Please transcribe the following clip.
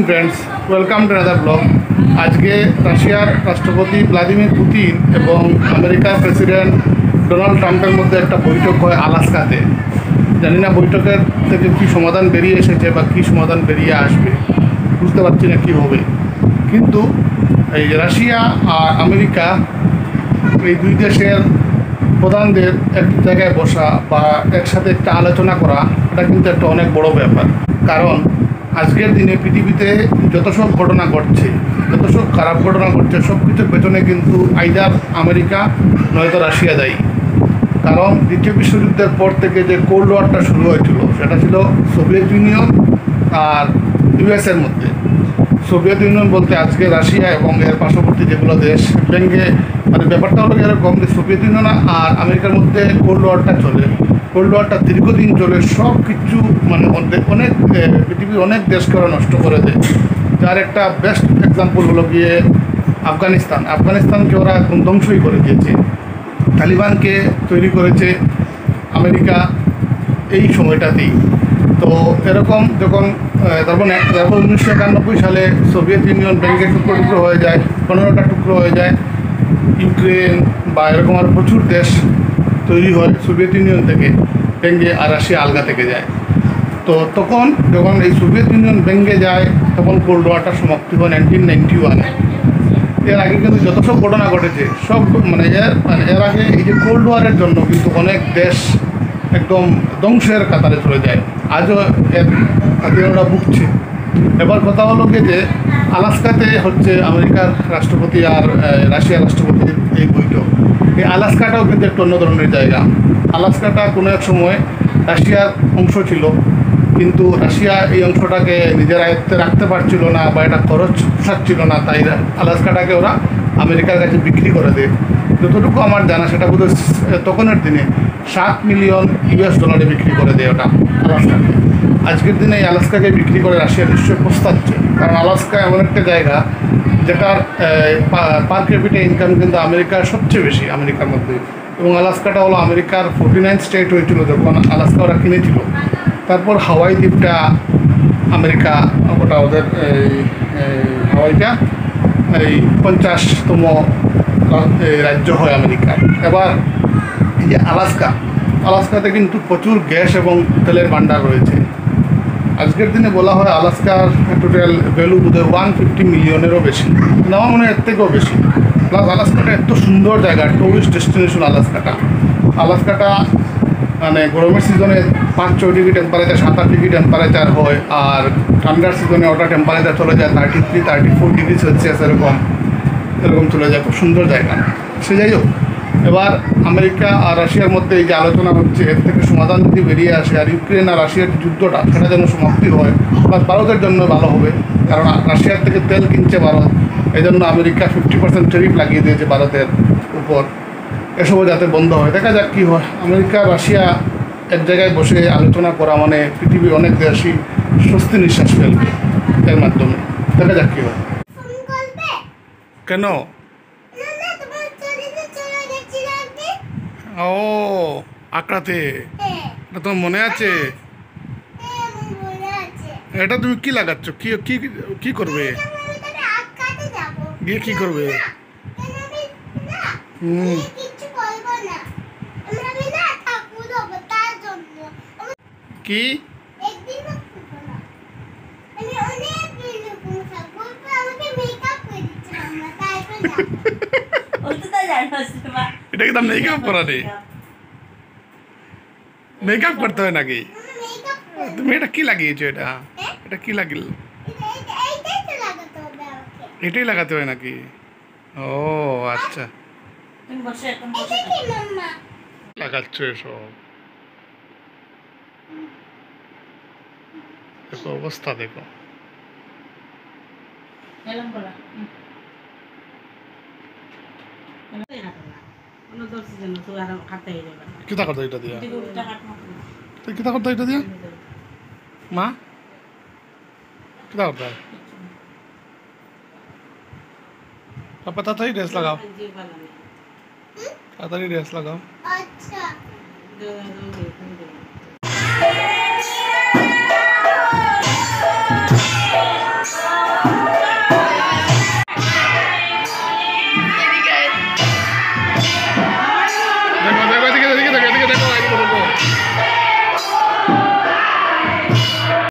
Evening friends, welcome to another blog. আজকে রাশিয়ার রাষ্ট্রপতি ভ্লাদিমির পুতিন এবং আমেরিকার প্রেসিডেন্ট ডোনাল্ড ট্রাম্পের মধ্যে একটা বৈঠক হয় আলাস্কাতে। জানি না বৈঠকের থেকে কী সমাধান বেরিয়ে এসেছে বা কী সমাধান বেরিয়ে আসবে, বুঝতে পারছি না কী হবে। কিন্তু এই রাশিয়া আর আমেরিকা এই দুই দেশের প্রধানদের এক জায়গায় বসা বা একসাথে একটা আলোচনা করা, এটা কিন্তু একটা অনেক বড় ব্যাপার। কারণ আজকের দিনে পৃথিবীতে যত সব ঘটনা ঘটছে, যত সব খারাপ ঘটনা ঘটছে, সব কিছুর পেছনে কিন্তু আইদার আমেরিকা নয়তো রাশিয়া দায়ী। কারণ দ্বিতীয় বিশ্বযুদ্ধের পর থেকে যে কোল্ড ওয়ারটা শুরু হয়েছিল, সেটা ছিল সোভিয়েত ইউনিয়ন আর ইউএসের মধ্যে। সোভিয়েত ইউনিয়ন বলতে আজকে রাশিয়া এবং এর পার্শ্ববর্তী যেগুলো দেশ ভেঙে, মানে ব্যাপারটা হলো এরকম যে সোভিয়েত ইউনিয়ন আর আমেরিকার মধ্যে কোল্ড ওয়ারটা চলে। কোল্ড ওয়ারটা দীর্ঘদিন চলে, সব কিছু মানে অনেক পৃথিবীর অনেক দেশকে ওরা নষ্ট করে দেয়। যার একটা বেস্ট এক্সাম্পল হলো গিয়ে আফগানিস্তানকে ওরা একদম ধ্বংসই করে দিয়েছে। তালিবানকে তৈরি করেছে আমেরিকা এই সময়টাতেই। তো এরকম যখন তারপর 1991 সালে সোভিয়েত ইউনিয়ন ভেঙে টুকরো টুকরো হয়ে যায়, 15টা টুকরো হয়ে যায়। ইউক্রেন বা এরকম আর প্রচুর দেশ তৈরি হয় সোভিয়েত ইউনিয়ন থেকে ভেঙে, আর রাশিয়া আলগা থেকে যায়। তো তখন যখন এই সোভিয়েত ইউনিয়ন ভেঙে যায়, তখন কোল্ড ওয়ারটা সমাপ্তি হয় 1991-এ। এর আগে কিন্তু যত সব ঘটনা ঘটেছে সব এর আগে এই যে কোল্ড ওয়ারের জন্য কিন্তু অনেক দেশ একদম ধ্বংসের কাতারে চলে যায়। আজও এর ওরা ভুগছে। এবার কথা হলো কি যে আলাস্কাতে হচ্ছে আমেরিকার রাষ্ট্রপতি আর রাশিয়ার রাষ্ট্রপতির এই বৈঠক। এই আলাস্কাটাও কিন্তু একটা অন্য ধরনের জায়গা। আলাস্কাটা কোনো এক সময় রাশিয়ার অংশ ছিল, কিন্তু রাশিয়া এই অংশটাকে নিজের আয়ত্তে রাখতে পারছিল না বা এটা খরচ থাকছিল না, তাই আলাস্কাটাকে ওরা আমেরিকার কাছে বিক্রি করে দেয়। যতটুকু আমার জানা, সেটা বোধহয় তখনের দিনে $7 মিলিয়ন বিক্রি করে দেয় ওটা আলাস্কাকে। আজকের দিনে এই আলাস্কাকে বিক্রি করে রাশিয়া নিশ্চয়ই পস্তাচ্ছে। কারণ আলাস্কা এমন একটা জায়গা যেটার পার ক্যাপিটা ইনকাম কিন্তু আমেরিকার সবচেয়ে বেশি, আমেরিকার মধ্যে। এবং আলাস্কাটা হলো আমেরিকার 49 স্টেট হয়েছিল যখন আলাস্কা ওরা কিনেছিল। তারপর হাওয়াই দ্বীপটা আমেরিকা, ওটা ওদের হাওয়াইটা এই 50তম রাজ্য হয় আমেরিকার। এবার এই যে আলাস্কাতে কিন্তু প্রচুর গ্যাস এবং তেলের ভাণ্ডার রয়েছে। আজকের দিনে বলা হয় আলাস্কার টোটাল ভ্যালু বোধহয় 150 মিলিয়নেরও বেশি, কিন্তু আমার মনে হয় এর থেকেও বেশি। প্লাস আলাস্কাটা এত সুন্দর জায়গা, টুরিস্ট ডেস্টিনেশন আলাস্কাটা মানে গরমের সিজনে 5-6 ডিগ্রি টেম্পারেচার, 7-8 ডিগ্রি টেম্পারেচার হয়, আর ঠান্ডার সিজনে ওটা টেম্পারেচার চলে যায় 33-34 ডিগ্রি সেলসিয়াস, এরকম চলে যায়। খুব সুন্দর জায়গা। সে যাই হোক, এবার আমেরিকা আর রাশিয়ার মধ্যে এই যে আলোচনা হচ্ছে, এর থেকে সমাধান যদি বেরিয়ে আসে আর ইউক্রেন আর রাশিয়ার যুদ্ধটা সেটা যেন সমাপ্তি হয়, প্লাস ভারতের জন্য ভালো হবে। কারণ রাশিয়ার থেকে তেল কিনছে ভারত, এই জন্য আমেরিকা 50% ট্যারিফ লাগিয়ে দিয়েছে ভারতের উপর। এসবও যাতে বন্ধ হয়, দেখা যাক কী হয়। আমেরিকা রাশিয়া এক জায়গায় বসে আলোচনা করা মানে পৃথিবীর অনেক দেশই স্বস্তি নিঃশ্বাস ফেলবে এর মাধ্যমে। দেখা যাক কী হয়। কেন? ও আঁকড়াতে, এটা তোমার মনে আছে? এটা তুমি কি লাগাচ্ছ? কি কি কি করবে গিয়ে? কি করবে? কি এটা কি মেকআপ করা নেই? মেকআপ করতে হয় নাকি? তুমি এটা কি লাগিয়েছো? এটা কি লাগিল? এটাই লাগাতে হয় নাকি? ও আচ্ছা, লাগাচ্ছ এসব। দেখো অবস্থা, দেখো। কিতা করতো এটা দিয়া? তুই কিতা করতো এটা দিয়া? মা কিতা করতো? পাপা তাড়াতাড়ি ড্রেস লাগাও, তাড়াতাড়ি ড্রেস লাগাও। আচ্ছা। দেখো আগে দেখো